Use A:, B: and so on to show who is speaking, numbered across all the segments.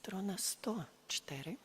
A: Strona 104.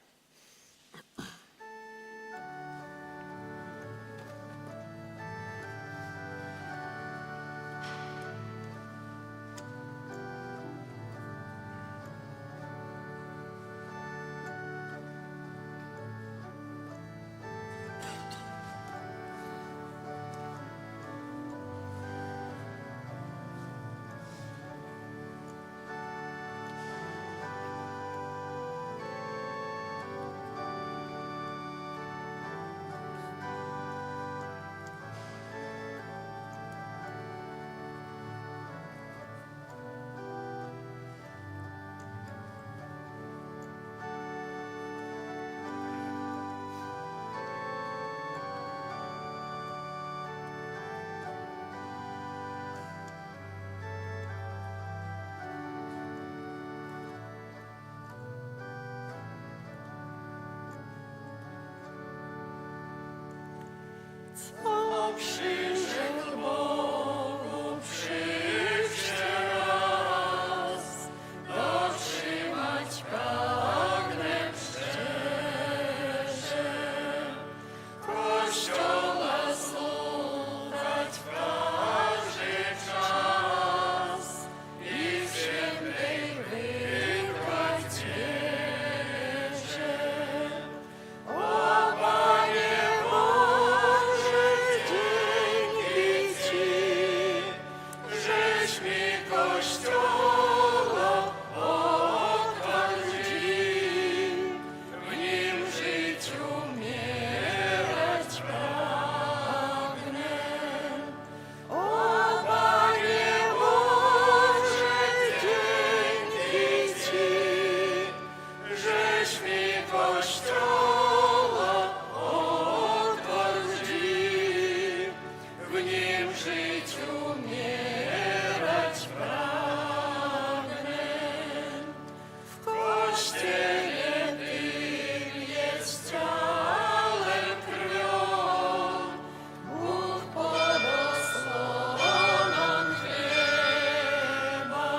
B: Co przyrzekł Bogu, przyjdźcie raz, dotrzymać pragnę szczerze. Kościoła słuchać w każdy czas i w świętej wykład wierze. O Panie Boże, dzięki Ci, żeś mi Kościoła otwarł drzwi, w nim życiu umierać pragnę. O Panie Boże, dzięki Ci, żeś mi Kościoła otwarł drzwi, w nim życiu umierać pragnę. W Kościele tym jest ciałem, krwią, Bóg pod osłoną chleba,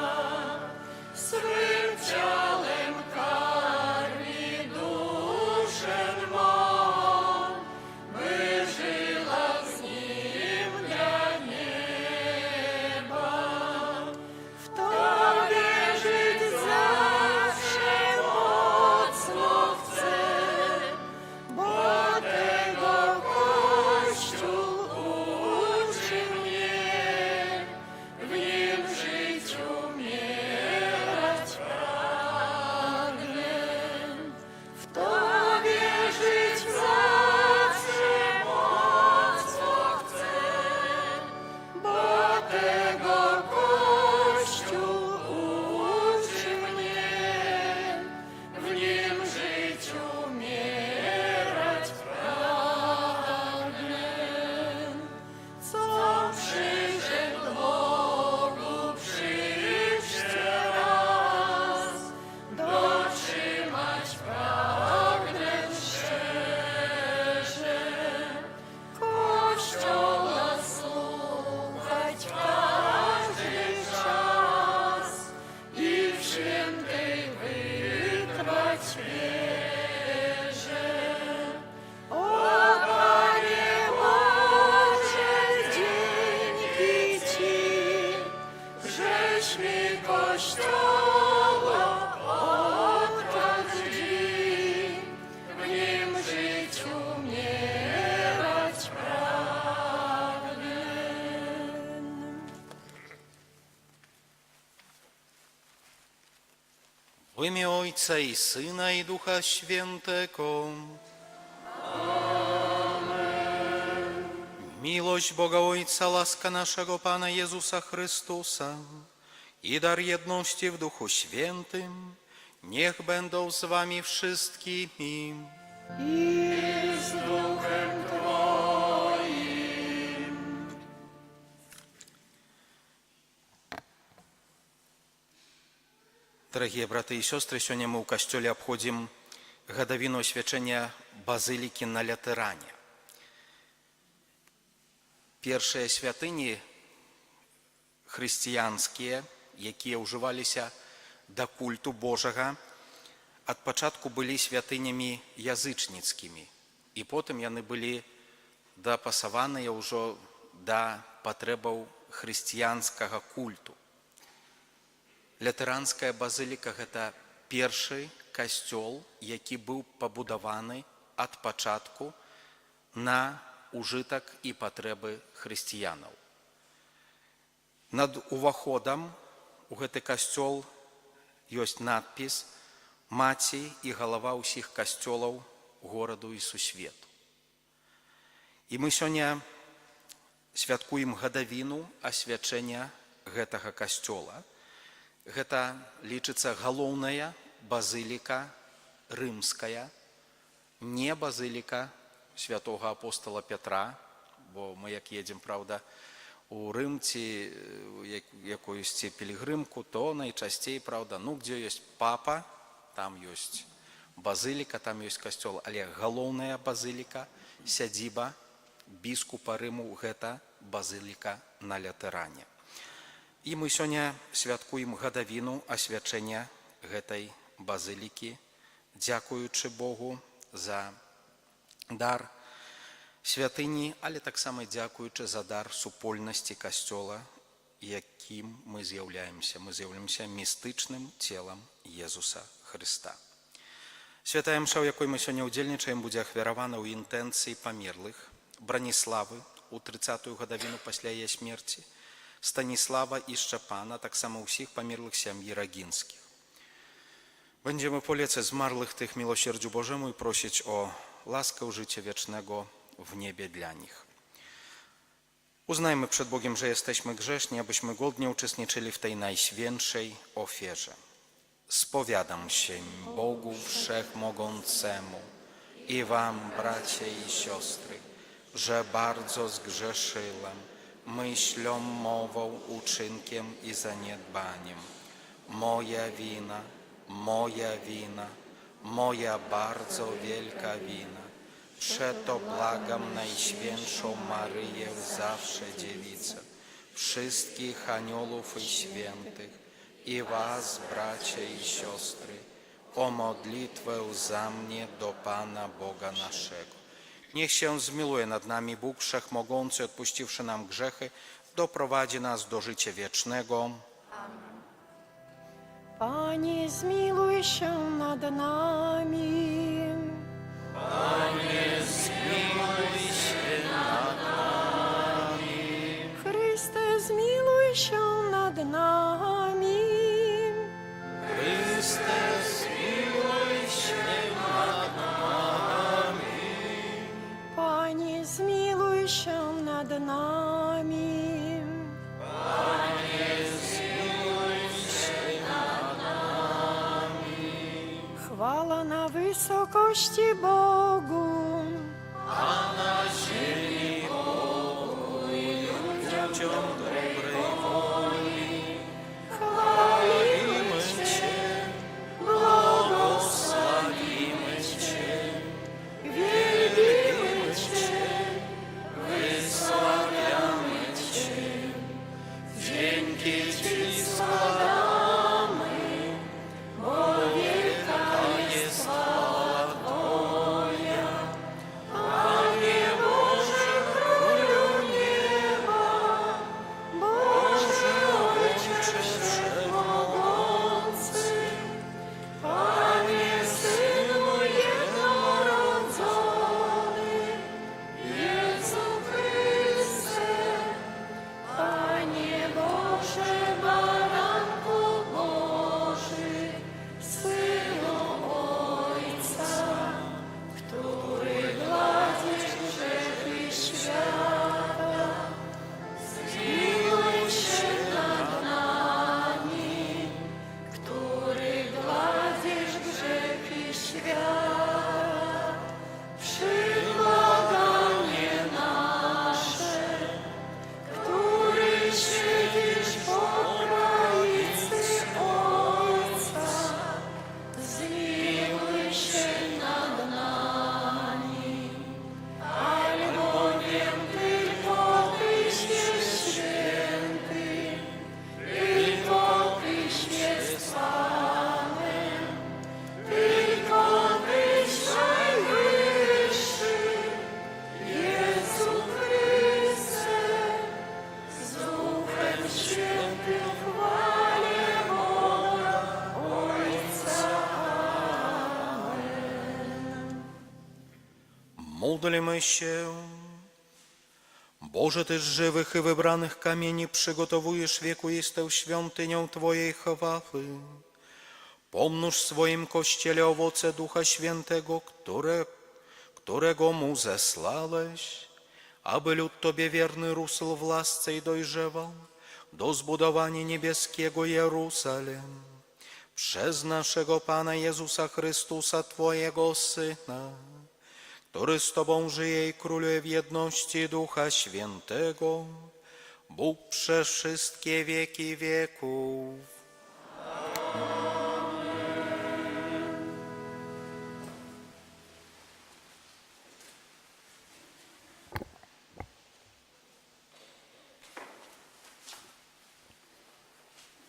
B: swym ciałem karmi duszę mą, by żyła z nim dla nieba. W to wierzyć zawsze mocno chcę, bo tego Kościół uczy mnie, w nim życiu umierać pragnę. W to wierzyć zawsze mocno chcę, bo tego Kościół uczy mnie, w nim życiu umierać pragnę. Co przyrzekł Bogu, przyjdźcie raz, dotrzymać pragnę szczerze. Kościoła słuchać w każdy czas i w świętej wytrwać wierze. O Panie Boże, dzięki Ci, żeś mi Kościoła otwarł drzwi, w nim życiu umierać pragnę.
C: W imię Ojca i Syna i Ducha Świętego. Miłość Boga Ojca, łaska naszego Pana Jezusa Chrystusa i dar jedności w Duchu Świętym niech będą z wami wszystkimi.
B: I z duchem Twoim.
C: Дорогие браты и сестры, сегодня мы в Костеле обходим годовину освячения базилики на Лятеране. Першие святыни християнские, якія ўжываліся да культу Божага, ад пачатку былі святынямі язычніцкімі, і потым яны былі дапасаваныя ўжо да патрэбаў хрысціянскага культу. Лютэранская базыліка – гэта першы касцёл, які быў пабудаваны ад пачатку на ўжытак і патрэбы хрысціянаў. Над уваходам у гэты касцёл ёсць надпіс «Маці і галава ўсіх касцёлаў гораду і сусвету». І мы сёння святкуем гадавіну асвячэння гэтага касцёла. Гэта лічыцца галоўная базыліка рымская, не базыліка святога апостола Пятра, бо мы як едзем, правда, у Рым ці якуюсь пілігрымку, то найчасцей, правда, дзе ёсць папа, там ёсць базыліка, там ёсць касцёл, але галоўная базыліка, сядзіба біскупа Рыму – гэта базыліка на Лятэране. І мы сёння святкуем гадавіну асвячэння гэтай базылікі, дзякуючы Богу за дар святыні, але таксама дзякуючы за дар супольнасці касцёла, якім мы з'яўляемся. Мы з'яўляемся містычным целам Езуса Хрыста. Святая мша, у якой мы сёння ўдзельнічаем, будзе ахвяравана ў інтэнцыі памерлых Браніславы у 30-ю гадавіну пасля яе смерці, Станіслава і Шчапана, таксама ўсіх памерлых сям'і Рагінскіх. Będziemy polecać zmarłych tych miłosierdziu Bożemu i prosić o laskę życia wiecznego w niebie dla nich. Uznajmy przed Bogiem, że jesteśmy grzeszni, abyśmy godnie uczestniczyli w tej najświętszej ofierze. Spowiadam się Bogu Wszechmogącemu i wam, bracia i siostry, że bardzo zgrzeszyłem myślą, mową, uczynkiem i zaniedbaniem. Moja wina, moja bardzo wielka wina. Przeto błagam Najświętszą Maryję, zawsze Dziewicę, wszystkich aniołów i świętych i was, bracia i siostry, o modlitwę za mnie do Pana Boga naszego. Niech się zmiłuje nad nami Bóg Wszechmogący, odpuściwszy nam grzechy, doprowadzi nas do życia wiecznego.
B: Panie, zmiłuj się nad nami.
C: Panie, zmiłuj się nad nami.
B: Chryste, zmiłuj się nad nami.
C: Chryste, zmiłuj się nad nami.
B: Panie, zmiłuj się nad nami.
C: Panie, zmiłuj się nad nami.
B: Chwała na wysokości Bogu,
C: A na ziemi pokój ludziom dobrej woli.
B: chwalimy
C: Cię,
B: błogosławimy
C: Cię,
B: wielbimy Cię,
C: wysławiamy Cię. Dzięki Ci składamy, bo wielka jest chwała Twoja. Panie Boże, Królu nieba, Módlmy się. Boże, Ty z żywych i wybranych kamieni przygotowujesz wiekuistą świątynią Twojej chwały. Pomnóż w swoim Kościele owoce Ducha Świętego, którego Mu zesłałeś, aby lud Tobie wierny rósł w łasce i dojrzewał do zbudowania niebieskiego Jeruzalem. Przez naszego Pana Jezusa Chrystusa, Twojego Syna, który z Tobą żyje i króluje w jedności Ducha Świętego, Bóg przez wszystkie wieki wieków.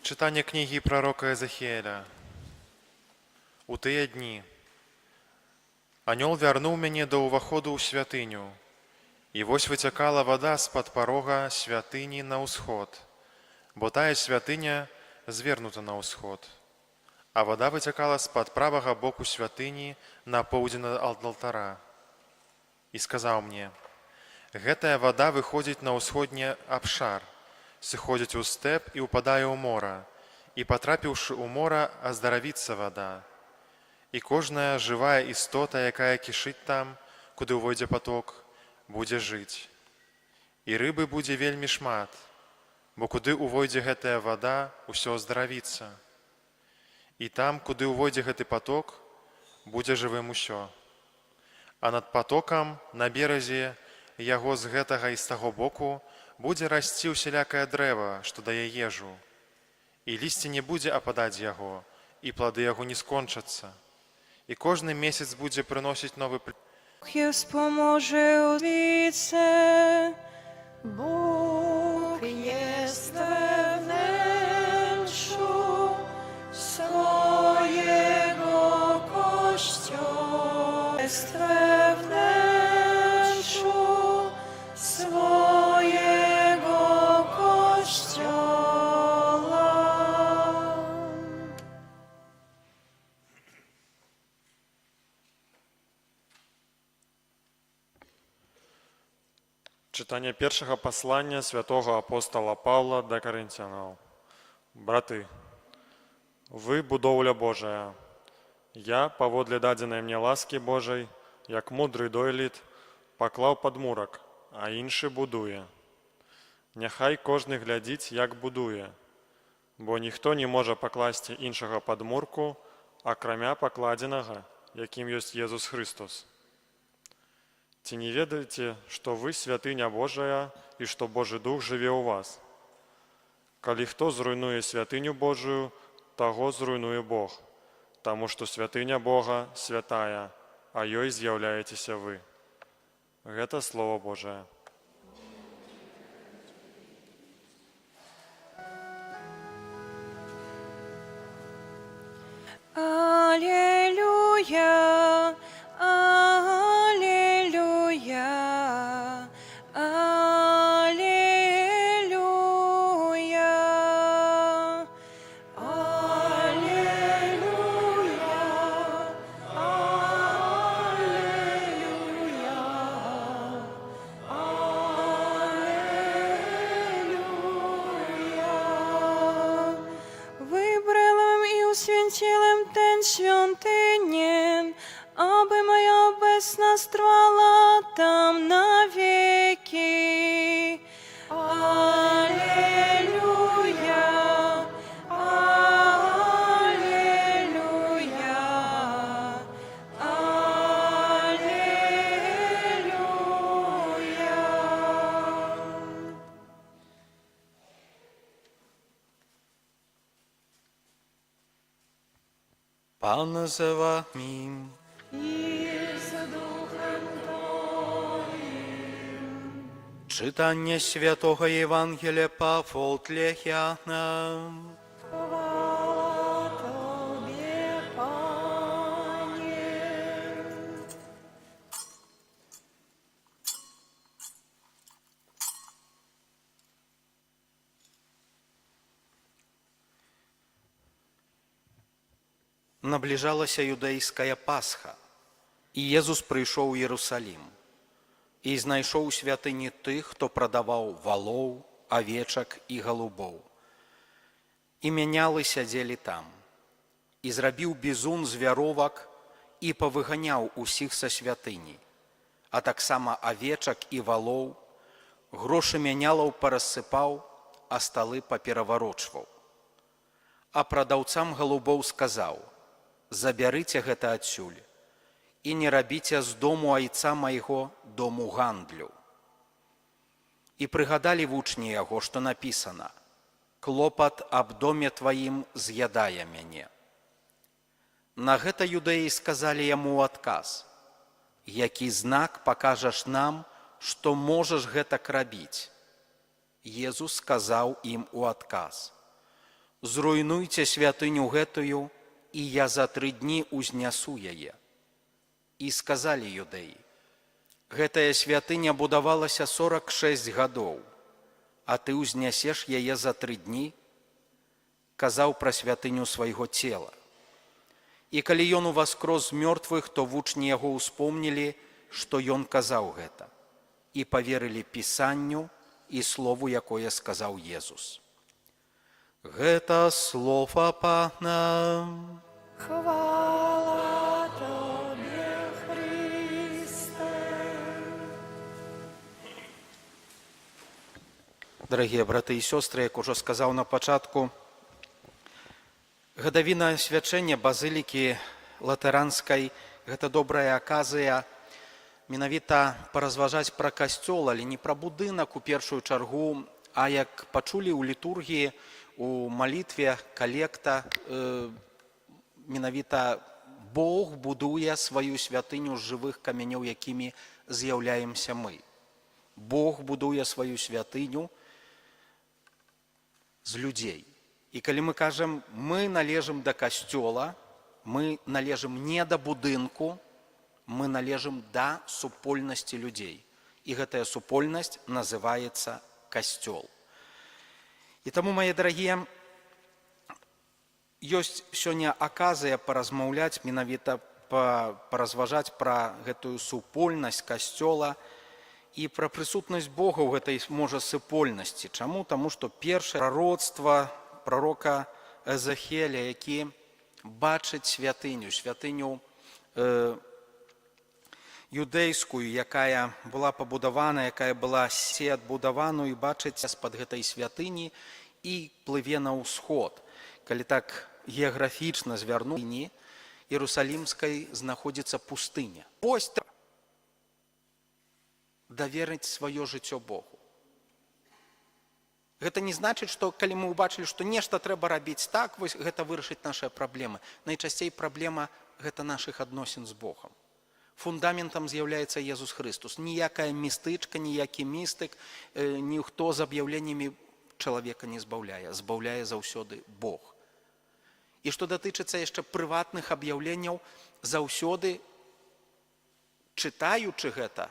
D: Читання книги пророка Езехіеля. У тыя дні анёл вярнуў мяне да ўваходу ў святыню, і вось выцякала вада з-пад парога святыні на ўсход, бо тая святыня звернута на ўсход, а вада выцякала з-пад правага боку святыні на поўдзень ад алтара. І сказаў мне: гэтая вада выходзіць на ўсходні абшар, сыходзіць у стэп і ўпадае ў мора, і, патрапіўшы ў мора, аздаравіцца вада. І кожная жывая істота, якая кішыць там, куды ўвойдзе паток, будзе жыць. І рыбы будзе вельмі шмат, бо куды ўвойдзе гэтая вада, усё аздаравіцца. І там, куды ўвойдзе гэты паток, будзе жывым усё. А над патокам, на беразе яго з гэтага і з таго боку, будзе расці ўсялякае дрэва, што дае ежу, і лісце не будзе ападаць з яго, і плады яго не скончацца. І кожны месяц будзе прыносіць новы
B: Бог споможе у віце, Бог jest we wnętrzu swojego Kościoła, jest we wnętrzu swojego Kościoła.
E: Читання першого послання святого апостола Павла до Коринтянам. Браты, вы будоўля Божая. Я, паводле дадзенай мне ласкі Божай, як мудры дойлід, паклаў падмурак, а іншы будуе. Няхай кожны глядзіць, як будуе, бо ніхто не можа пакласці іншага падмурку, акрамя пакладзенага, якім ёсць Езус Христос. Ці не ведаеце, што вы святыня Божая і што Божы Дух жыве ў вас? Калі хто зруйнуе святыню Божую, таго зруйнуе Бог, таму што святыня Бога святая, а ёй з'яўляецеся вы. Гэта Слово Божае.
B: Аллилуйя, аллилуйя, аллилуйя, Вибралим і усвятилим ten świątynię, aby moja obecność trwała tam na wieki. Alleluja, alleluja, alleluja.
C: Pan z wami.
B: I z duchem Twoim.
C: Czytanie Świętego Ewangelia Pawła Jana.
B: Chwała Tobie, Panie.
C: Набліжалася юдэйская Пасха, і Езус прыйшоў у Єрусалім. і знайшоў у святыні тых, хто прадаваў валоў, авечак і галубоў. І мянялы сядзелі там. І зрабіў бізун з вяровак і павыганяў усіх са святыні, а таксама авечак і валоў, грошы мянялаў парассыпаў, а сталы папераварочваў. А прадаўцам галубоў сказаў: забярыце гэта адсюль і не рабіце з дому айца майго дому гандлю. І прыгадалі вучні яго, што напісана: клопат аб доме тваім з'ядае мяне. На гэта юдэі сказалі яму ў адказ: які знак пакажаш нам, што можаш гэтак рабіць? Езус сказаў ім у адказ: зруйнуйце святыню гэтую, і я за 3 дні узнясу яе. І сказалі юдэі: гэтая святыня будавалася 46 гадоў, а ты ўзнясеш яе за 3 дні? Казаў пра святыню свайго цела. І калі ён уваскрос з мёртвых, то вучні яго ўспомнілі, што ён казаў гэта, і паверылі Пісанню і слову, якое сказаў Езус. Гэта слова Пана.
B: Хвала Тобі, Христе.
C: Дарагія браты і сёстры, як ужо сказаў на пачатку, гадавіна свячэння базылікі латаранскай – гэта добрая аказыя менавіта паразважаць пра касцёл, але не пра будынак у першую чаргу, а як пачулі ў літургіі, у малітве, калекта, менавіта Бог будуе сваю святыню з жывых камянёў, якімі з'яўляемся мы. Бог будуе сваю святыню з людзей. І калі мы кажам, мы належым да касцёла, мы належым не да будынку, мы належым да супольнасці людзей. І гэтая супольнасць называецца касцёл. І таму, мае дарагія, ёсць сёння аказыя паразмаўляць, менавіта паразважаць пра гэтую супольнасць касцёла і пра прысутнасць Бога ў гэтай, можа, супольнасці. Чаму? Таму што першае прароцтва прарока Эзахіэля, які бачыць святыню, святыню юдэйскую, якая была пабудавана, якая была адбудаваную, і бачыць з-пад гэтай святыні і плыве на ўсход. Калі так геаграфічна звярнуць, Іерусалімскай знаходзіцца пустыня. Вось даверыць сваё жыццё Богу. Гэта не значыць, што калі мы ўбачылі, што нешта трэба рабіць так, вось гэта вырашыць нашыя праблемы. Найчасцей праблема – гэта нашых адносін з Богам. Фундаментам з'яўляецца Езус Христус. Ніякая містычка, ніякі містык, ніхто з аб'яўленнямі чалавека не збаўляе. Збаўляе заўсёды Бог. І што датычыцца яшчэ прыватных аб'яўленняў, заўсёды, чытаючы гэта,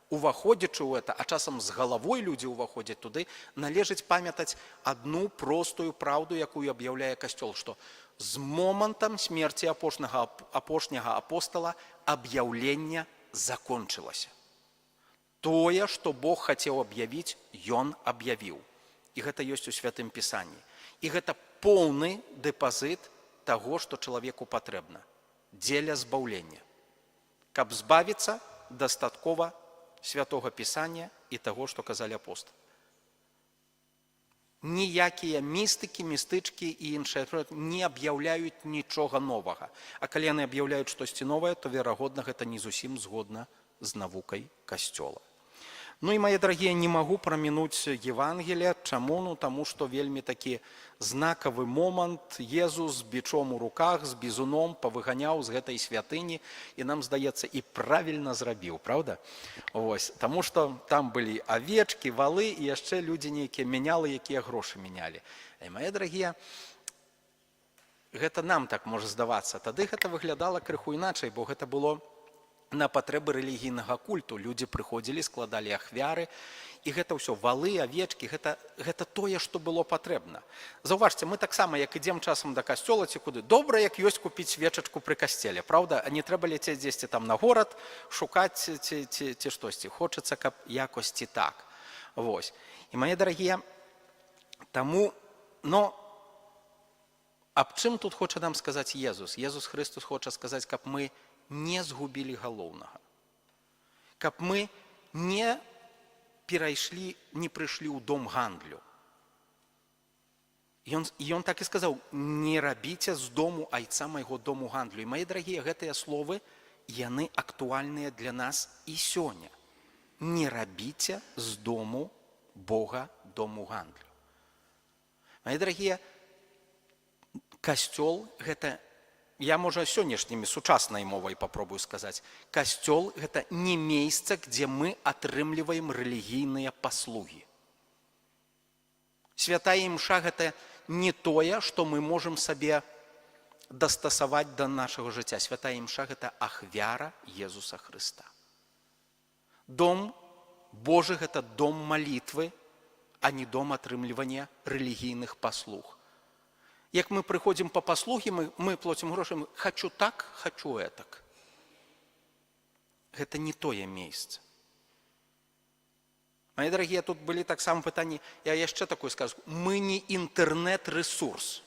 C: уваходзячы ў гэта, а часам з галавой людзі ўваходзяць туды, належыць памятаць адну простую праўду, якую аб'яўляе Касцёл, што з момантам смерці апошняга апостала аб'яўленне закончылася. Тое, што Бог хацеў аб'явіць, ён аб'явіў. І гэта ёсць у Святым Пісанні. І гэта поўны дэпазіт таго, што чалавеку патрэбна дзеля збаўлення. Каб збавіцца, дастаткова Святога Пісання і таго, што казалі апосталы. Ніякія містыкі, містычкі і іншыя не аб'яўляюць нічога новага. А калі яны аб'яўляюць штосьці новае, то, верагодна, гэта не зусім згодна з навукай Касцёла. Ну і, мае дарагія, не магу прамінуць Евангелія. Чаму? Ну, таму што вельмі такі знакавы момант. Езус з бичом у руках, з бізуном павыганяў з гэтай святыні і нам, здаецца, і правільна зрабіў, правда? Ось, таму што там былі авечкі, валы і яшчэ людзі нейкія мянялы, якія грошы мянялі. І, мае дарагія, гэта нам так можа здавацца. Тады гэта выглядала крыху іначай, бо гэта было на патрэбы рэлігійнага культу. Людзі прыходзілі, складалі ахвяры, і гэта ўсё валы, авечкі, гэта тое, што было патрэбна. Заўважце, мы таксама, як ідзем часам да касцёла ці куды, добра, як ёсць купіць свечачку пры касцеле, праўда? А не трэба ляцець дзесьці там на горад, шукаць ці штосьці. Хочацца, каб якосці так. Вось. І, мае дарагія, таму, аб чым тут хоча нам сказаць Езус? Езус Христос хоча сказаць, каб мы не згубілі галоўнага. Каб мы не прыйшлі ў дом гандлю. Ён так і сказаў: не рабіце з дому айца майго дому гандлю. І, мае дарагія, гэтыя словы, яны актуальныя для нас і сёння. Не рабіце з дому Бога дому гандлю. Мае дарагія, касцёл – гэта, я, можа, сённяшнімі сучаснай мовай папробую сказаць, касцёл – гэта не месца, дзе мы атрымліваем рэлігійныя паслугі. Святая імша – гэта не тое, што мы можам сабе дастасаваць да нашага жыцця. Святая імша – гэта ахвяра Езуса Хрыста. Дом Божы – гэта дом малітвы, а не дом атрымлівання рэлігійных паслуг. Як мы прыходзім па паслугі, мы плацім грошы, хачу так, хачу этак. Гэта не тое месца. Мае дарагія, тут былі таксама пытанні, я яшчэ такое скажу, мы не інтэрнэт-рэсурс,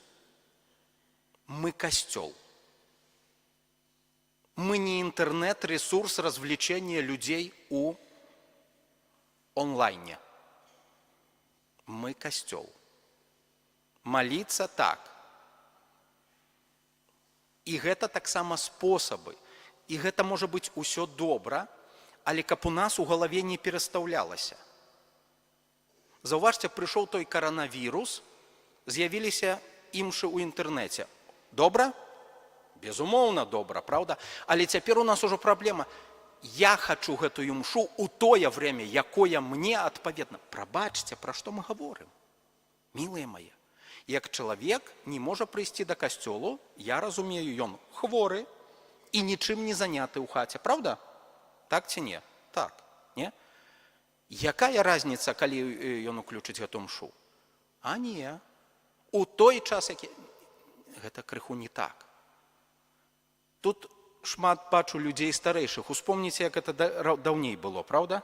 C: мы касцёл. Мы не інтэрнэт-рэсурс развлечения людзей у онлайне. Мы касцёл. Маліцца так. І гэта таксама спосабы. І гэта можа быць усё добра, але каб у нас у галаве не перастаўлялася. Заўважце, прыйшоў той каранавірус, з'явіліся імшы ў інтэрнэце. Добра? Безумоўна, добра, правда? Але цяпер у нас ужо праблема. Я хачу гэтую імшу ў тое время, якое мне адпаведна. Прабачце, пра што мы гаворым? Мілыя мае, як чалавек не можа прыйсці да касцёлу, я разумею, ён хворы і нічым не заняты ў хаце, правда? Так ці не? Так, не? Якая разніца, калі ён уключыць гэту імшу? А не, у той час, які... Гэта крыху не так. Тут шмат бачу людзей старэйшых. Успомніце, як гэта даўней было, правда?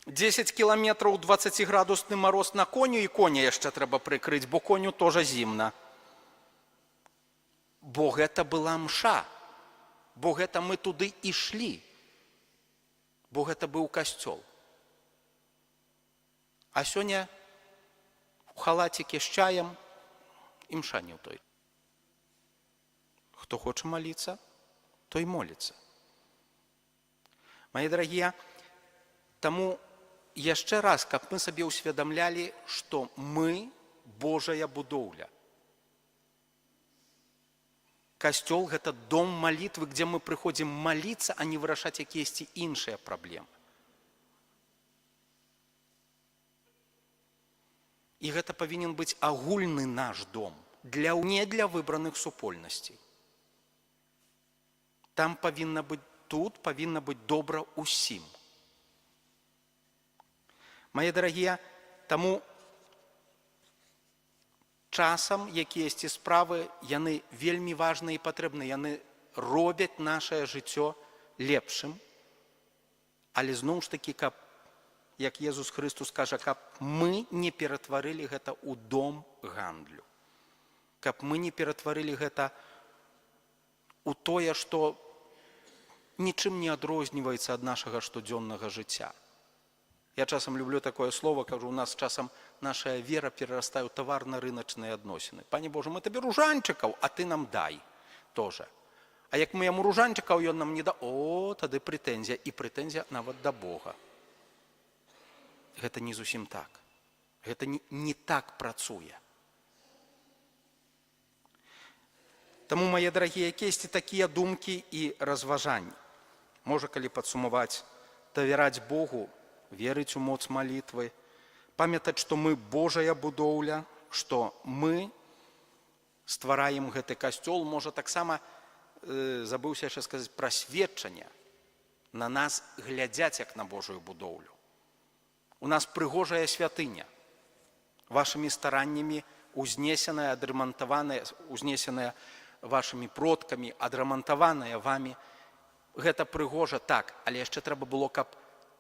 C: 10 кіламетраў 20-градусны мароз на коню, і коня яшчэ трэба прыкрыць, бо коню тоже зімна. Бо гэта была мша. Бо гэта мы туды ішлі. Бо гэта быў касцёл. А сёння у халацікі з чаем імша не ў той. Хто хоча маліцца, той моліцца. Мае дарагія, таму яшчэ раз, каб мы сабе ўсведамлялі, што мы Божая будоўля. Касцёл – гэта дом малітвы, дзе мы прыходзім маліцца, а не вырашаць якіясьці іншыя праблемы. І гэта павінен быць агульны наш дом, не для выбраных супольнасцей. Там павінна быць, тут павінна быць добра ўсім. Мае дарагія, таму часам якіясьці справы, яны вельмі важныя і патрэбныя, яны робяць нашае жыццё лепшым, але зноў ж такі, каб, як Езус Христос кажа, каб мы не ператварылі гэта ў дом гандлю, каб мы не ператварылі гэта ў тое, што нічым не адрозніваецца ад нашага штодзённага жыцця. Я часам люблю такое слово, кажу, у нас часам наша вера перарастае ў таварна-рыначныя адносіны. Пане Боже, мы табе ружанчыкаў, а ты нам дай тоже. А як мы яму ружанчыкаў, ён нам не да... О, тады прэтэнзія, і прэтэнзія нават да Бога. Гэта не зусім так. Гэта не так працуе. Таму, мае дарагія, якіясьці такія думкі і разважанні. Можа, калі падсумаваць, давяраць Богу, верыць у моц малітвы, памятаць, што мы Божая будоўля, што мы ствараем гэты касцёл, можа таксама забыўся яшчэ сказаць пра сведчанне. На нас глядзяць як на Божую будоўлю. У нас прыгожая святыня, вашымі стараннямі узнесеная, адрамантаваная, узнесеная вашымі продкамі, адрамантаваная вамі. Гэта прыгожа так, але яшчэ трэба было, каб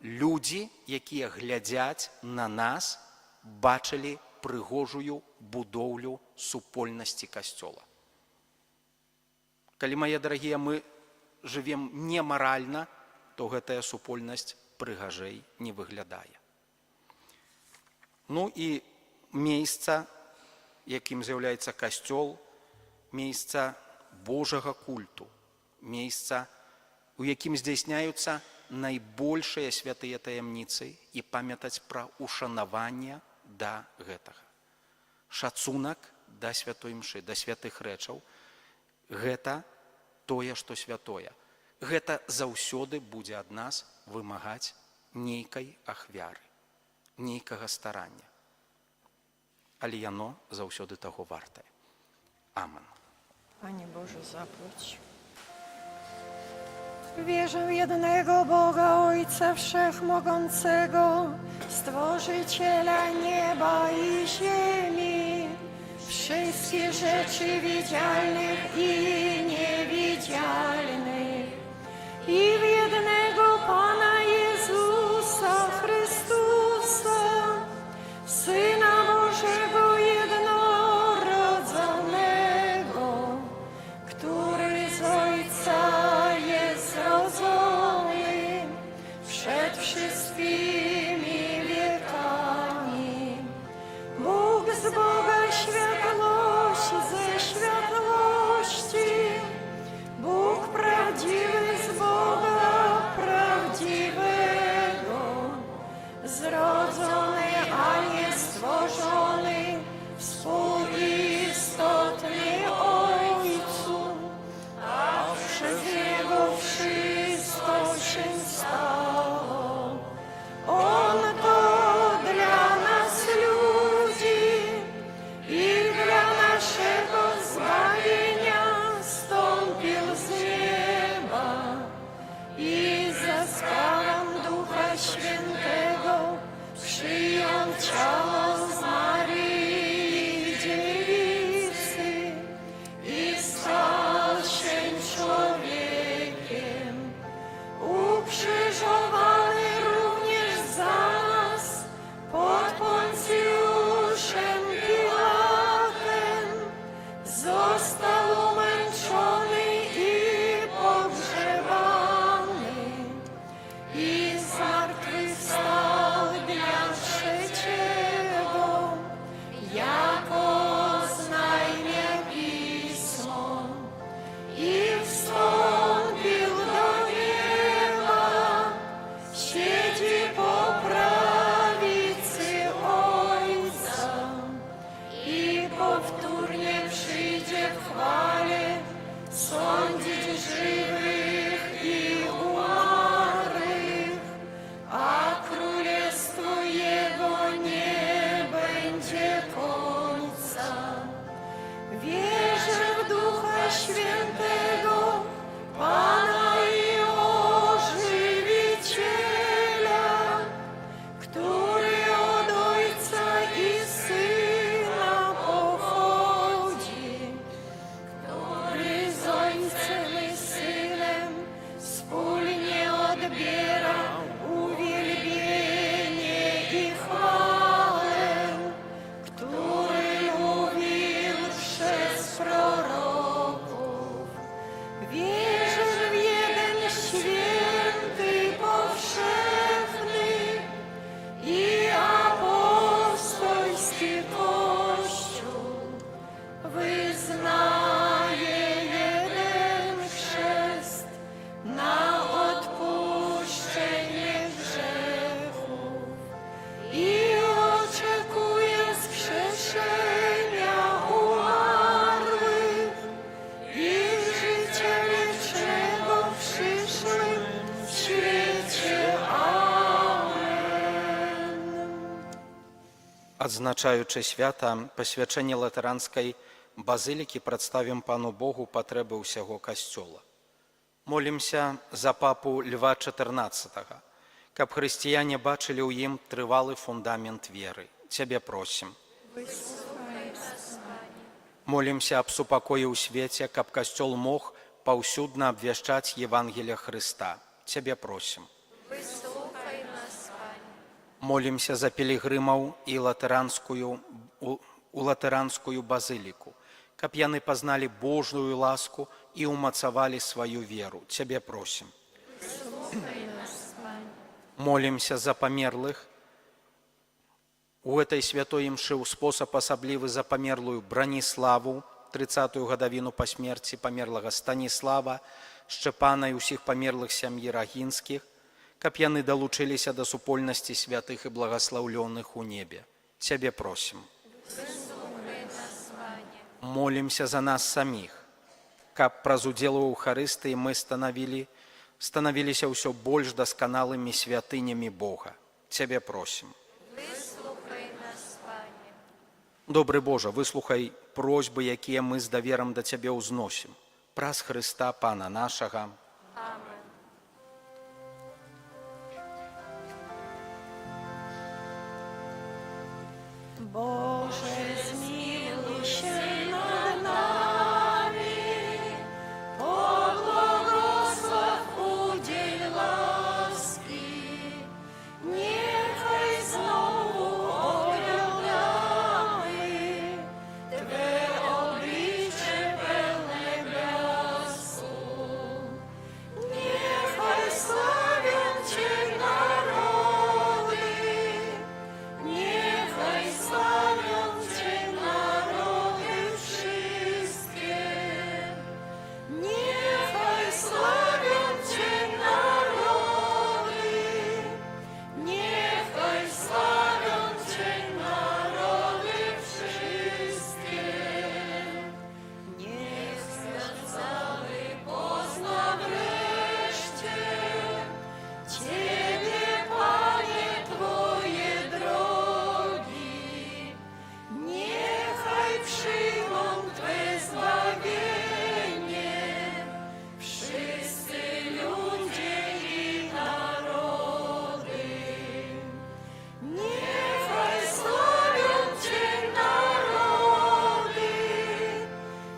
C: людзі, якія глядзяць на нас, бачылі прыгожую будоўлю супольнасці касцёла. Калі, мае дарагія, мы жывем немаральна, то гэтая супольнасць прыгажэй не выглядае. Ну і месца, якім з'яўляецца касцёл, месца Божага культу, месца, у якім здзяйсняюцца найбольшыя святыя таямніцы і памятаць пра ушанаванне да гэтага. Шацунак да святой мшы, да святых рэчаў – гэта тое, што святое. Гэта заўсёды будзе ад нас вымагаць нейкай ахвяры, нейкага старання. Але яно заўсёды таго вартае. Amen.
B: Panie Boże, zapłać. Wierzę w jednego Boga, Ojca Wszechmogącego, Stworzyciela nieba i ziemi, wszystkich rzeczy widzialnych i niewidzialnych, i w jednego Pana Jezusa Chrystusa, Syna Bożego jednorodzonego, który z Ojca jest zrodzony przed wszystkimi wiekami. Bóg z Boga, światłość ze światłości, Bóg prawdziwy z Boga prawdziwego, zrodzony, a nie stworzony, współistotny Ojcu, a przez Niego wszystko się stało. On to dla nas ludzi i dla naszego zbawienia stąpił z nieba i za sprawą Ducha Świętego przyjął ciało z Maryi Dziewicy i stał się człowiekiem, ukrzyżowany również za nas pod Poncjuszem Piłatem, został umęczony i pogrzebany i zmartwychwstał dnia trzeciego, jako znajmie Pismo, i wstąpił do nieba, siedzi po prawicy Ojca i powtórnie przyjdzie w chwale sądzić żywych i umarłych, a królestwo Jego nie będzie końca. Wierzę w Ducha Świętego, Pana i Ożywiciela, który od Ojca i Syna pochodzi, który z Ojcem i Synem wspólnie odbiera uwielbienie i chwałę, który mówił przez proroków. Wierzę w jeden święty, powszechny i apostolski Kościół. Wyznaję jeden chrzest na odpuszczenie grzechów i oczekuję wskrzeszenia umarłych i życia wiecznego w przyszłym świecie. Amen.
C: Адзначаючы свята пасвячэння латаранскай базылікі прадставім Пану Богу патрэбы ўсяго касцёла. Молімся за папу Льва XIV, каб хрысціяне бачылі ў ім трывалы фундамент веры. Цябе просім. Молімся аб супакоі ў свеце, каб касцёл мог паўсюдна абвяшчаць Евангелія Хрыста. Цябе просім. Молімся за пілігрымаў і латаранскую базыліку, каб яны пазналі Божую ласку і ўмацавалі сваю веру. Цябе просім. Молімся за памерлых. У гэтай святой імшы ў спосаб асаблівы за памерлую Браніславу, 30-ю гадавіну па смерці памерлага Станіслава, Шчэпана і ўсіх памерлых сям'і Рагінскіх, каб яны далучыліся да супольнасці святых і благаслаўлёных у небе. Цябе просім. Молімся за нас саміх, каб праз удзел у Эўхарыстыі мы станавіліся ўсё больш дасканалымі святынямі Бога. Цябе просім. Добры Божа, выслухай просьбы, якія мы з даверам да Цябе ўзносім. Праз Хрыста, Пана нашага.
B: Боже, змилуй się над нами, поблагослов уділь ласки, нехай знову оглядаємо Тве обличчя певне бляску. Нехай славять Тебе народи, нехай славят Cię народы wszystkie, niechaj славят Cię народы, niechaj славят Cię народы wszystkie. Niech świat cały pozna wreszcie Ciebie, Panie, Twoje drogi. Niechaj przyjmą Twe zbawienie wszyscy ludzie i narody. Niechaj sławią Cię narody,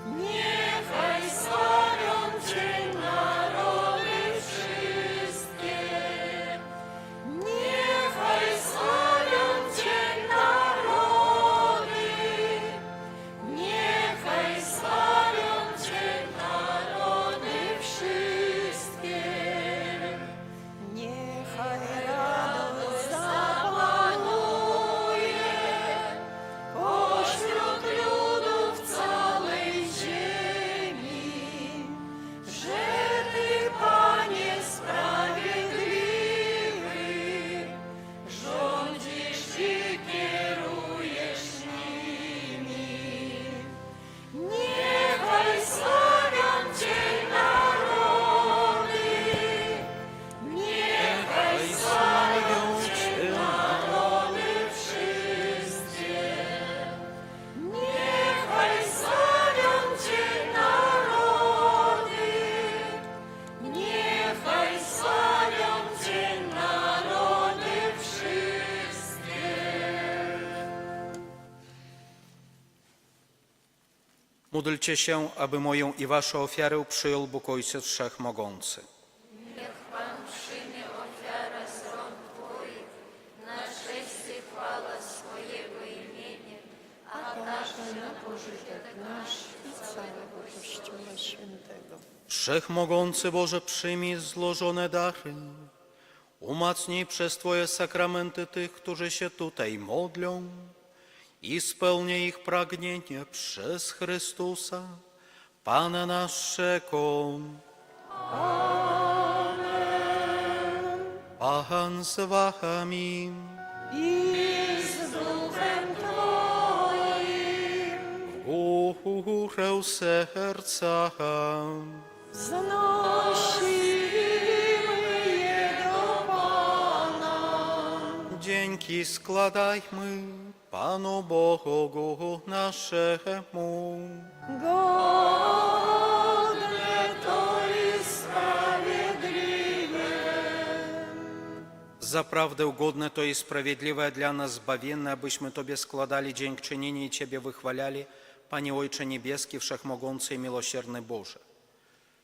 B: niechaj sławią Cię narody wszystkie. Niechaj sławią Cię narody, niechaj sławią Cię narody wszystkie. Niechaj radość zapanuje pośród ludów całej ziemi, że Ty, Panie, sprawiedliwy, rządzisz i kierujesz nimi. Niechaj sławią Cię narody, niechaj sławią Cię narody wszystkie. Niechaj sławią Cię narody, niechaj sławią Cię narody wszystkie.
C: Módlcie się, aby moją i waszą ofiarę przyjął Bóg Ojciec Wszechmogący.
A: Kościoła Świętego.
C: Wszechmogący Boże, przyjmij złożone dary. Umacnij przez Twoje sakramenty tych, którzy się tutaj modlą i spełnij ich pragnienie przez Chrystusa, Pana naszego. Pan z wami.
B: I z duchem Twoim
C: Górę serca.
B: znosimy je do Pana.
C: Dzięki składajmy Panu Bogu naszemu.
B: Godne to i sprawiedliwe.
C: Zaprawdę ugodne to i sprawiedliwe dla nas zbawienne, abyśmy Tobie składali dziękczynienie i Ciebie wychwalali, Panie Ojcze Niebieski, Wszechmogący i Miłosierny Boże.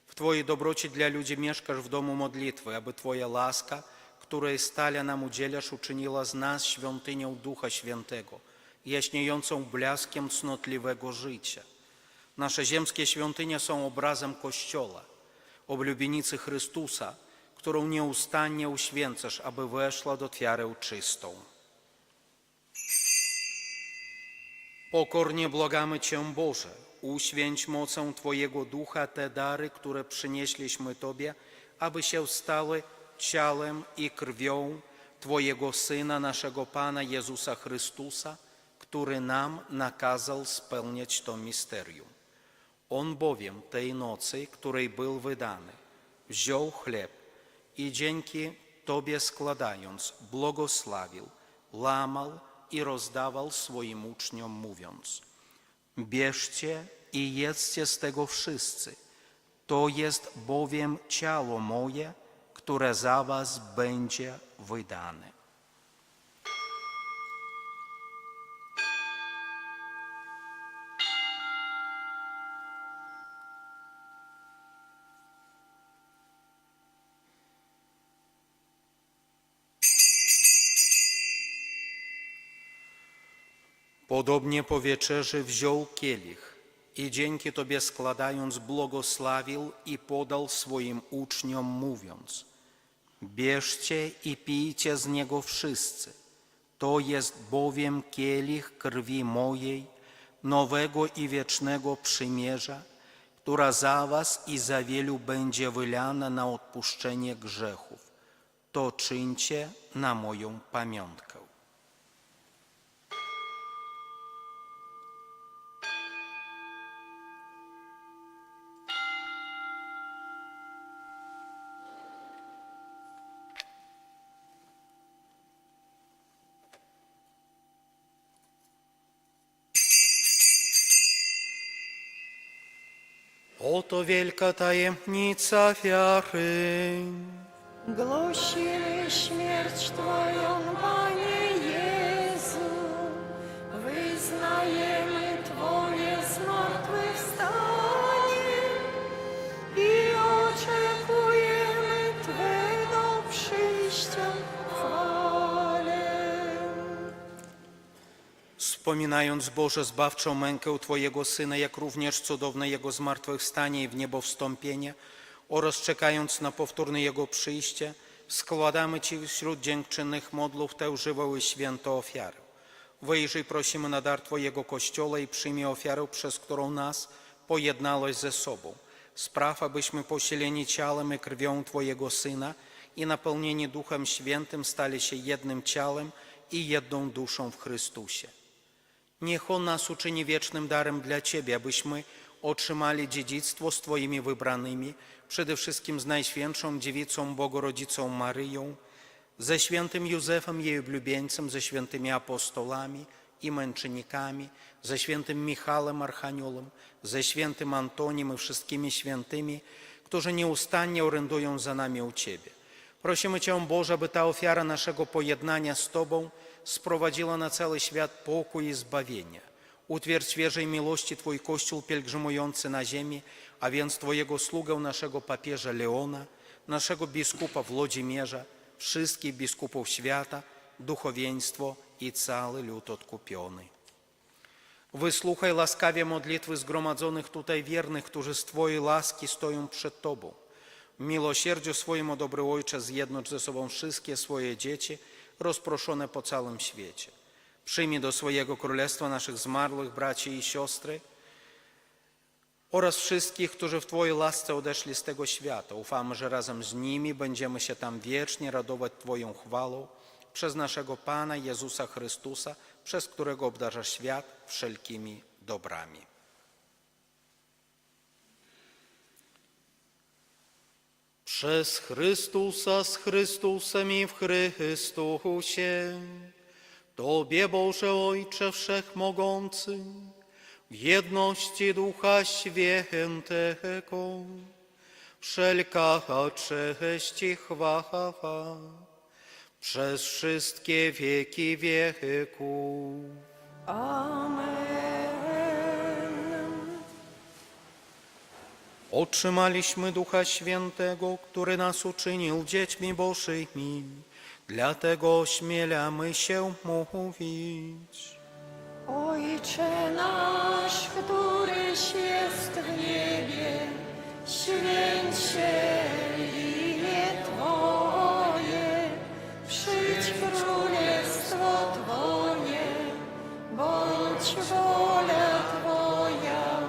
C: W Twojej dobroci dla ludzi mieszkasz w domu modlitwy, aby Twoja łaska, której stale nam udzielasz, uczyniła z nas świątynią Ducha Świętego, jaśniejącą blaskiem cnotliwego życia. Nasze ziemskie świątynie są obrazem Kościoła, oblubienicy Chrystusa, którą nieustannie uświęcasz, aby weszła do Twiarę czystą. Pokornie błagamy Cię, Boże, uświęć mocą Twojego Ducha te dary, które przynieśliśmy Tobie, aby się stały ciałem i krwią Twojego Syna, naszego Pana Jezusa Chrystusa, który nam nakazał spełniać to misterium. On bowiem tej nocy, której był wydany, wziął chleb i dzięki Tobie składając, błogosławił, łamał i rozdawał swoim uczniom, mówiąc: bierzcie i jedzcie z tego wszyscy, to jest bowiem ciało moje, które za was będzie wydane. Podobnie po wieczerzy wziął kielich i dzięki Tobie składając, błogosławił i podał swoim uczniom, mówiąc: bierzcie i pijcie z niego wszyscy, to jest bowiem kielich krwi mojej, nowego i wiecznego przymierza, która za was i za wielu będzie wylana na odpuszczenie grzechów. To czyńcie na moją pamiątkę. Oto wielka tajemnica wiary.
B: Głosimy śmierć Twoją, Panie Jezu, wyznajemy Twoje zmartwychwstanie i oczekujemy Twego przyjścia w chwale.
C: Wspominając, Boże, zbawczą mękę Twojego Syna, jak również cudowne Jego zmartwychwstanie i w niebo wstąpienie, oraz czekając na powtórne Jego przyjście, składamy Ci wśród dziękczynnych modlów tę żywą i świętą ofiarę. Wyjrzyj, prosimy, na dar Twojego Kościoła i przyjmij ofiarę, przez którą nas pojednałeś ze sobą. Spraw, abyśmy posileni ciałem i krwią Twojego Syna i napełnieni Duchem Świętym stali się jednym ciałem i jedną duszą w Chrystusie. Niech On nas uczyni wiecznym darem dla Ciebie, abyśmy otrzymali dziedzictwo z Twoimi wybranymi, przede wszystkim z Najświętszą Dziewicą Bogorodzicą Maryją, ze świętym Józefem, jej oblubieńcem, ze świętymi apostolami i męczennikami, ze świętym Michałem Archaniołem, ze świętym Antoniem i wszystkimi świętymi, którzy nieustannie orędują za nami u Ciebie. Prosimy Cię, Boże, aby ta ofiara naszego pojednania z Tobą sprowadziła na cały świat pokój i zbawienie. Utwierdź świeżej miłości Twój Kościół pielgrzymujący na ziemi, a więc Twojego sługę, naszego papieża Leona, naszego biskupa Włodzimierza, wszystkich biskupów świata, duchowieństwo i cały lud odkupiony. Wysłuchaj łaskawie modlitwy zgromadzonych tutaj wiernych, którzy z Twojej łaski stoją przed Tobą. W miłosierdziu swoim, o dobry Ojcze, zjednocz ze sobą wszystkie swoje dzieci rozproszone po całym świecie. Przyjmij do swojego królestwa naszych zmarłych braci i siostry oraz wszystkich, którzy w Twojej łasce odeszli z tego świata. Ufamy, że razem z nimi będziemy się tam wiecznie radować Twoją chwałą przez naszego Pana Jezusa Chrystusa, przez którego obdarzasz świat wszelkimi dobrami. Przez Chrystusa, z Chrystusem i w Chrystusie, Tobie, Boże Ojcze Wszechmogący, w jedności Ducha Świętego, wszelka cześć i chwała przez wszystkie wieki wieków.
B: Amen.
C: Otrzymaliśmy Ducha Świętego, który nas uczynił dziećmi Bożymi, dlatego ośmielamy się mówić.
B: Ojcze nasz, któryś jest w niebie, święć się imię Twoje, przyjdź królestwo Twoje, bądź wola Twoja,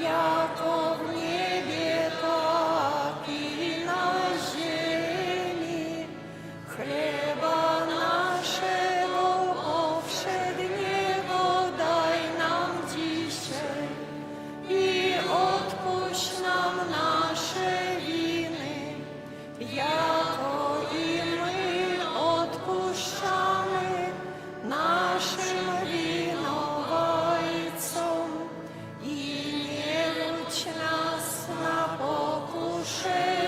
B: jako w niebie, tak i na ziemi. Chleba naszego powszedniego daj nam dzisiaj i odpuść nam nasze winy, jako i my odpuszczamy naszym winowajcom. I nie wódź nas na pokuszenie,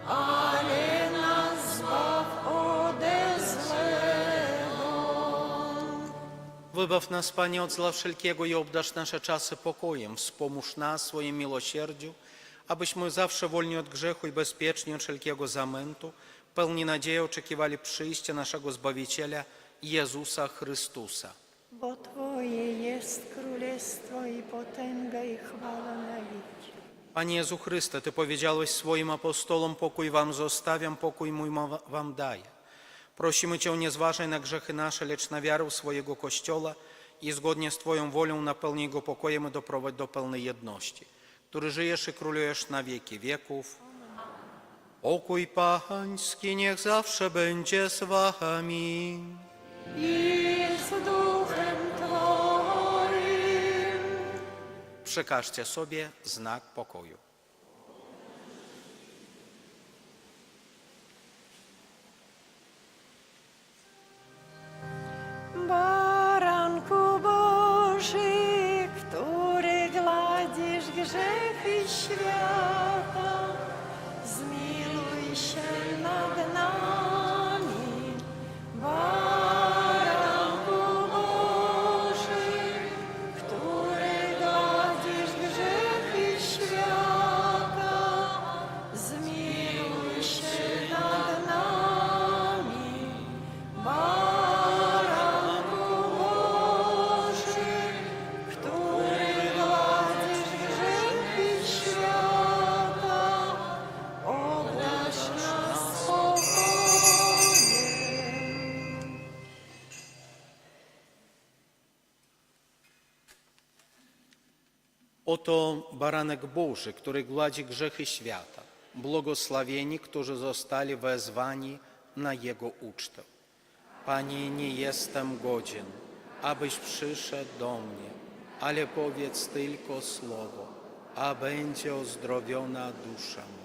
B: ale nas zbaw ode złego.
C: Wybaw nas, Panie, od zła wszelkiego i obdarz nasze czasy pokojem. Wspomóż nas swoim miłosierdziu, abyśmy zawsze wolni od grzechu i bezpieczni od wszelkiego zamętu, pełni nadziei oczekiwali przyjścia naszego Zbawiciela Jezusa Chrystusa.
B: Bo Twoje jest królestwo i potęga i chwała na wieki.
C: Panie Jezu Chryste, Ty powiedziałeś swoim apostolom, pokój wam zostawiam, pokój mój wam daję. Prosimy Cię, nie zważaj na grzechy nasze, lecz na wiarę swojego Kościoła i zgodnie z Twoją wolą napełnij go pokojem i doprowadź do pełnej jedności, który żyjesz i królujesz na wieki wieków. Pokój Pański niech zawsze będzie z wami.
B: I z duchem Twoim.
C: Przekażcie sobie znak pokoju.
B: Baranku Boży, który gladzisz grzechy świata, zmiłuj się nad nami. Baranku Boży, który gladzisz grzechy świata, zmiłuj się nad nami. Baranku Boży, który gładzisz grzechy świata, obdarz nas spokojem.
C: Oto baranek Boży, który gładzi grzechy świata. Błogosławieni, którzy zostali wezwani na Jego ucztę. Panie, nie jestem godzien, abyś przyszedł do mnie, ale powiedz tylko słowo, a będzie ozdrowiona dusza moja.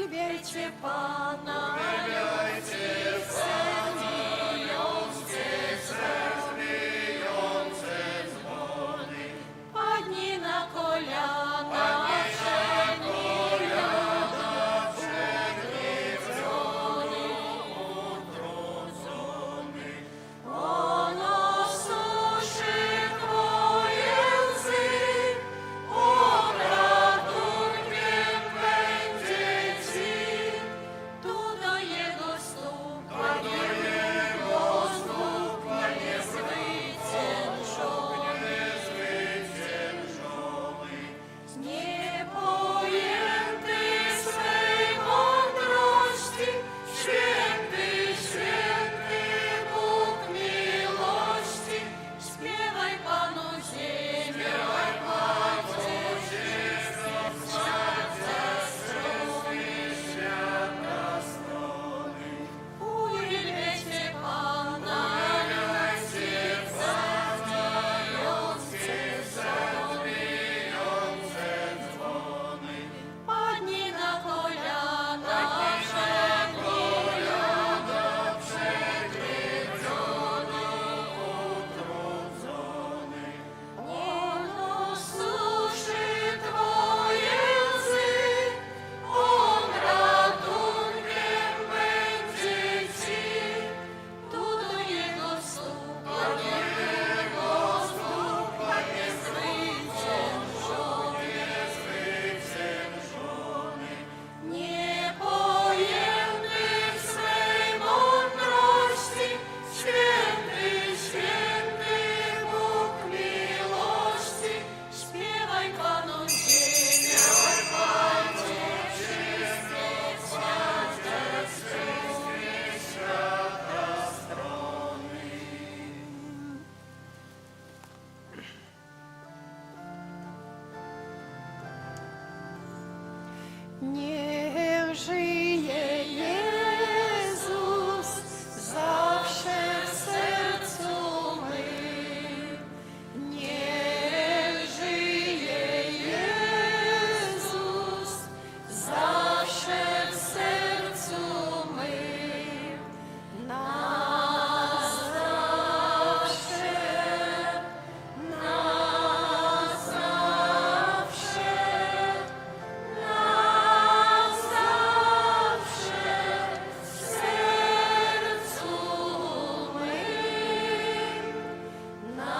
B: Uwielbiajcie Pana, padnij na kolana, On osuszy Twoje łzy, On ratunkiem będzie Ci. Tu do Jego stóp kładzie Jego stóp, nie niepojęty swej mądrości, święty, święty Bóg miłości, śpiewaj Panu ziemię, śpiewaj Panu ziemię, świata strony. Uwielbiajcie Pana, padnij na kolana, On osuszy Twoje łzy, On ratunkiem będzie Ci. Tu do Jego stóp, niepojęty swej mądrości, święty, święty Bóg miłości, śpiewaj Panu ziemię, śpiewaj Panu świata strony. Niech żyje Jezus zawsze w sercu mym. Niech żyje Jezus zawsze w sercu mym. Na zawsze, na zawsze. Na zawsze w sercu mym, na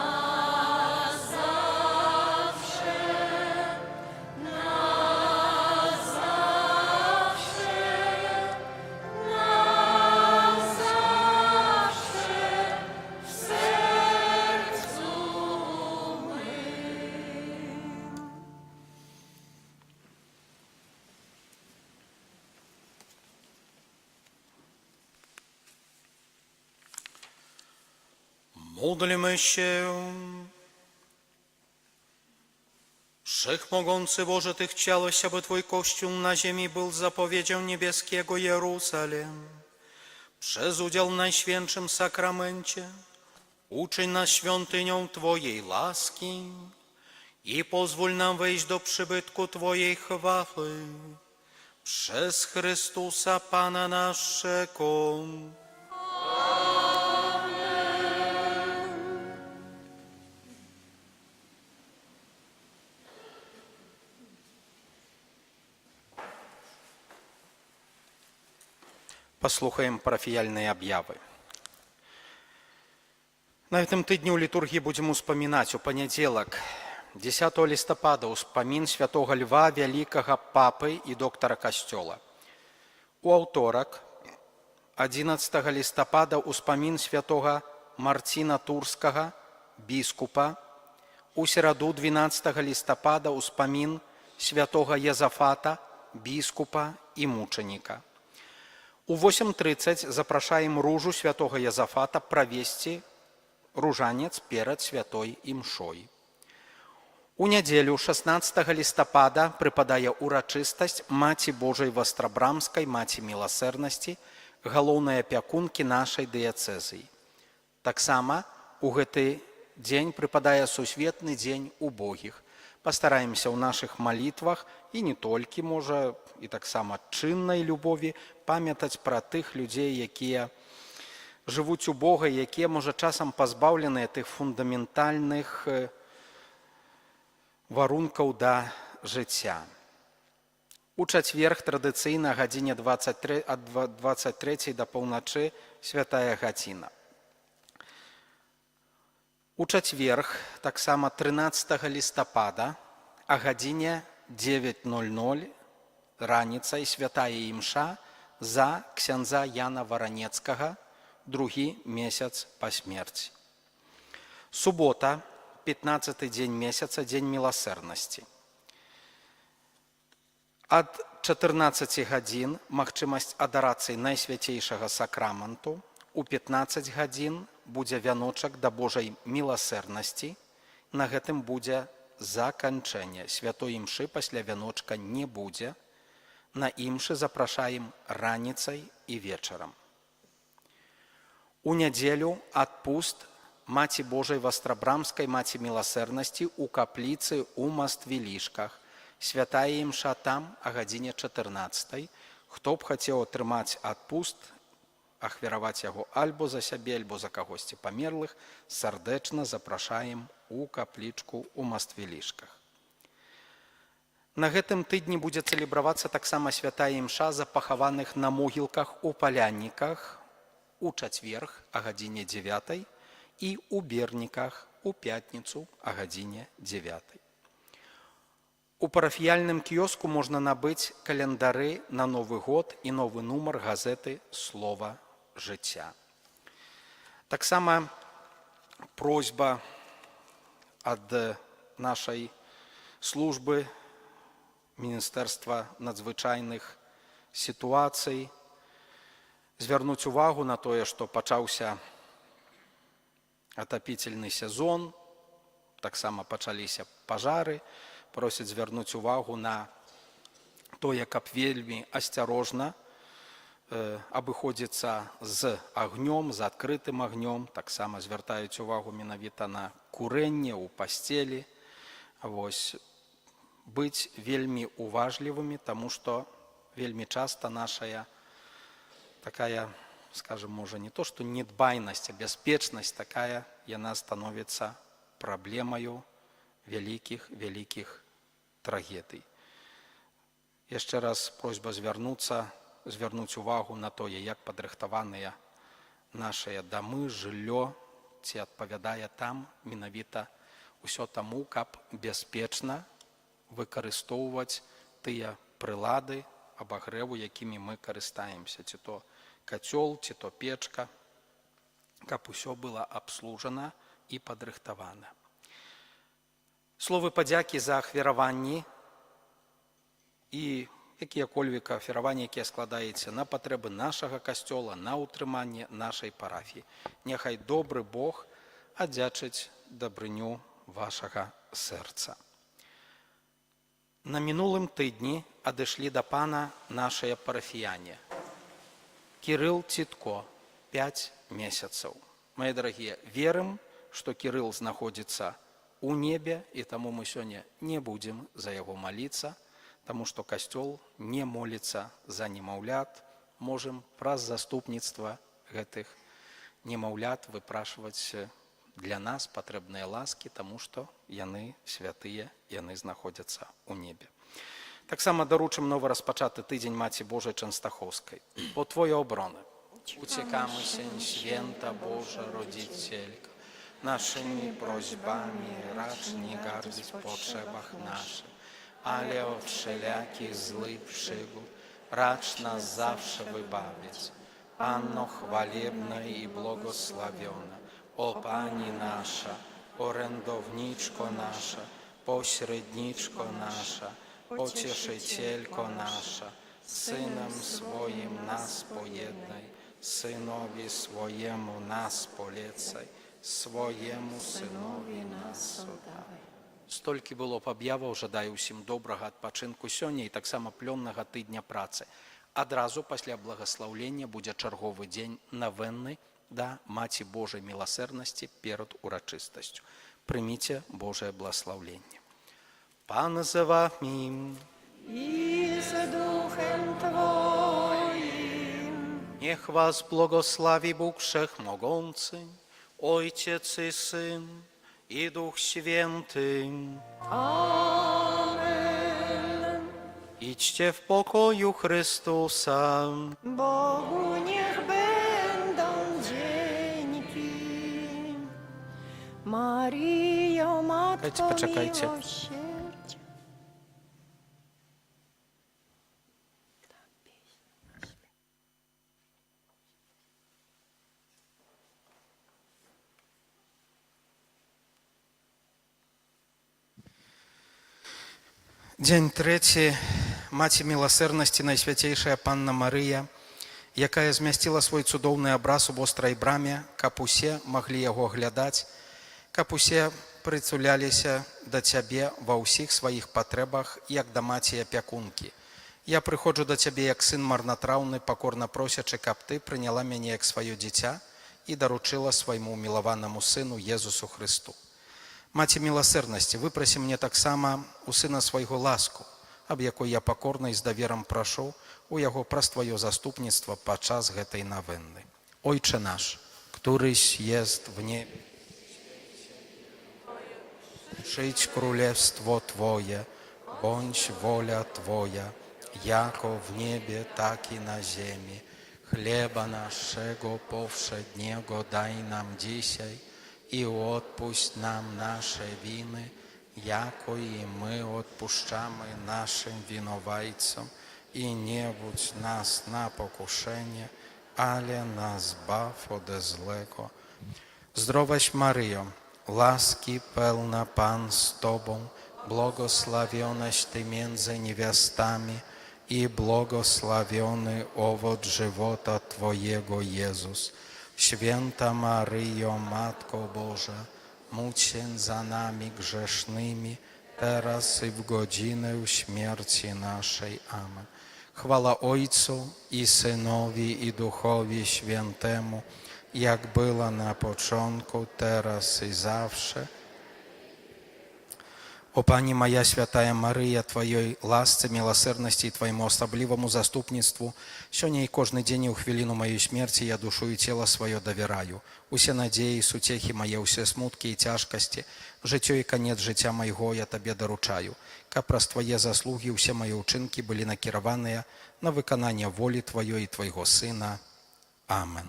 B: zawsze, na zawsze, na zawsze w sercu mym.
C: Módlmy się. Wszechmogący Boże, Ty chciałeś, aby Twój Kościół na ziemi był zapowiedzią niebieskiego Jeruzalem. Przez udział w Najświętszym Sakramencie uczyń nas świątynią Twojej łaski i pozwól nam wejść do przybytku Twojej chwały. Przez Chrystusa Pana naszego. Послухаем парафіяльныя аб'явы. На гэтым тыдні ў літургіі будзем успамінаць у панядзелак, 10 лістапада, успамін святога Льва, вялікага папы і доктара касцёла. У аўторак, 11 лістапада, успамін святога Марціна Турскага, біскупа. У сераду, 12 лістапада, успамін святога Язафата, біскупа і мучаніка. У 8:30 запрашаем ружу святого Язафата правесці ружанец перад святой імшой. У нядзелю 16 лістапада прыпадае урачыстасць Маці Божай Вастрабрамскай, Маці міласэрнасці, галоўнай апякункі нашай дыяцэзы. Таксама у гэты дзень прыпадае сусветны дзень убогіх. Пастараемся ў нашых малітвах і не толькі, можа, і таксама чыннай любові памятаць пра тых людзей, якія жывуць у Бога, якія, можа, часам пазбаўленыя тых фундаментальных варункаў да жыцця. У чацверг традыцыйна гадзіне 23 ад 23 да паўначы святая гадзіна. У чацверг, таксама 13 лістапада, а гадзіне 9:00 раніцай святая імша за ксяндза Яна Варанецкага, другі месяц па смерці. Субота, 15-й дзень месяца, дзень міласэрнасці. Ад 14 гадзін магчымасць адарацыі найсвяцейшага сакраменту, у 15 гадзін будзе вяночак да Божай міласэрнасці, на гэтым будзе заканчэнне. Святой імшы пасля вяночка не будзе, на імшы запрашаем раніцай і вечарам. У нядзелю адпуст Маці Божай Вастрабрамскай, Маці міласэрнасці ў капліцы ў Маствілішках. Святая імша там а гадзіне 14. Хто б хацеў атрымаць адпуст, ахвяраваць яго альбо за сябе, альбо за кагосьці памерлых, сардэчна запрашаем у каплічку ў Маствілішках. На гэтым тыдні будзе цэлебравацца таксама святая імша за пахаваных на могілках у Палянніках у чацверг а гадзіне 9 і у Берніках у пятніцу а гадзіне 9. У парафіяльным кіёску можна набыць календары на Новы год і новы нумар газеты «Слова жыцця». Таксама просьба ад нашай службы Міністэрства надзвычайных сітуацый звярнуць увагу на тое, што пачаўся атапіцельны сезон, таксама пачаліся пажары, просяць звярнуць увагу на тое, каб вельмі асцярожна абыходзіцца з агнём, з адкрытым агнём, таксама звяртаюць увагу менавіта на курэнне ў пасцелі. Быць вельмі уважлівымі, таму што вельмі часта нашая такая, скажем, можа не то, што недбайнасць, а бяспечнасць такая, яна становіцца праблемаю вялікіх трагедый. Яшчэ раз просьба звярнуць увагу на тое, як падрыхтаваныя нашыя дамы, жыллё, ці адпавядае там менавіта ўсё таму, каб бяспечна выкарыстоўваць тыя прылады абагрэву, якімі мы карыстаемся, ці то кацёл, ці то печка, каб усё было абслужана і падрыхтавана. Словы падзякі за ахвяраванні і якія-кольвек ахвяраванні, якія складаеце на патрэбы нашага касцёла, на ўтрыманне нашай парафіі. Няхай добры Бог аддзячыць дабрыню вашага сэрца. На мінулым тыдні адышлі да пана нашыя парафіяне. Кірыл Цітко, 5 месяцаў. Мае дарагія, верым, што Кірыл знаходзіцца у небе, і таму мы сёння не будзем за яго маліцца, таму што касцёл не моліцца за немаўлят. Можам праз заступніцтва гэтых немаўлят выпрашваць для нас патрэбныя ласкі, таму што яны святыя, яны знаходзяцца ў небе. Таксама даручым новы распачаты тыдзень Маці Божай Częstochowskiej. Po Twoje obrony uciekamy się, święta Boża Rodzicielko, naszymi prośbami racz nie gardzić w potrzebach naszych, ale od wszelakich złych przygód racz nas zawsze wybawić. Panno chwalebna i błogosławiona, o Pani nasza, orędowniczko nasza, pośredniczko nasza, Pocieszycielko nasza, Synem swoim nas pojednaj, Synowi swojemu nas polecaj, swojemu Synowi nas oddawaj. Столькі было б аб'яваў, жадаю ўсім добрага адпачынку сёння і таксама плённага тыдня працы. Адразу пасля благаслаўлення будзе чарговы дзень навенны да Маці Божай міласэрнасці перад урачыстасцю. Прыміце Божае благаслаўленне. Pan z wami.
B: i z duchem Twoim.
C: Niech was błogosławi Bóg Wszechmogący, Ojciec i Syn i Duch Święty.
B: Amen.
C: Idźcie w pokoju Chrystusa.
B: Bogu niech będą dzięki. Maryjo, Matko
C: Poczekajcie.
B: miłosierdzia.
C: Дзень трэці. Маці міласэрнасці Найсвяцейшая Панна Марыя, якая змясціла свой цудоўны абраз у вострай браме, каб усе маглі яго глядаць, каб усе прыцуляліся да Цябе ва ўсіх сваіх патрэбах, як да маці апякункі. Я прыходжу да Цябе як сын марнатраўны, пакорна просячы, каб Ты прыняла мяне як сваё дзіця і даручыла свайму мілаванаму сыну Езусу Хрысту. Маці міласэрнасці, выпрасі мне таксама у сына свайго ласку, аб якой я пакорна і з даверам прашу у яго праз Тваё заступніцтва падчас гэтай навенны. Ojcze nasz, któryś jest w niebie, przyjdź królestwo Twoje, bądź wola Twoja, jako w niebie, tak i na ziemi. Chleba naszego powszedniego daj nam dzisiaj i odpuść nam nasze winy, jako i my odpuszczamy naszym winowajcom, i nie wódź nas na pokuszenie, ale nas zbaw ode złego. Zdrowaś Maryjo, łaski pełna Pan z Tobą, błogosławionaś Ty między niewiastami i błogosławiony owoc żywota Twojego Jezus. Święta Maryjo, Matko Boża, módl się za nami grzesznymi, teraz i w godzinę śmierci naszej. Amen. Chwała Ojcu i Synowi i Duchowi Świętemu, jak była na początku, teraz i zawsze. O Pani moja Świętая Maryja, Twojej łasce, miłosierności i Twojemu особливому zastupnictwu, сёння i każdy dzień i u chwilinu mojej śmierci ja duшу i ciało swoje dowierаю. Усе надеи, сутехи мои, усе смутки и тяжкости, житье и конец життя моего я Тебе доручаю. Каб праз Твои заслуги усе мои учинки были накерованные на виконание воли Твоей и Твоего Сына. Амен.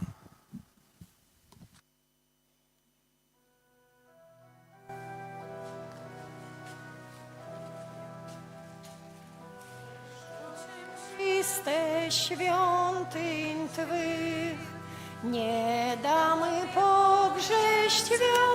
B: Chryste, świątyń Twych, nie damy pogrześć wiary.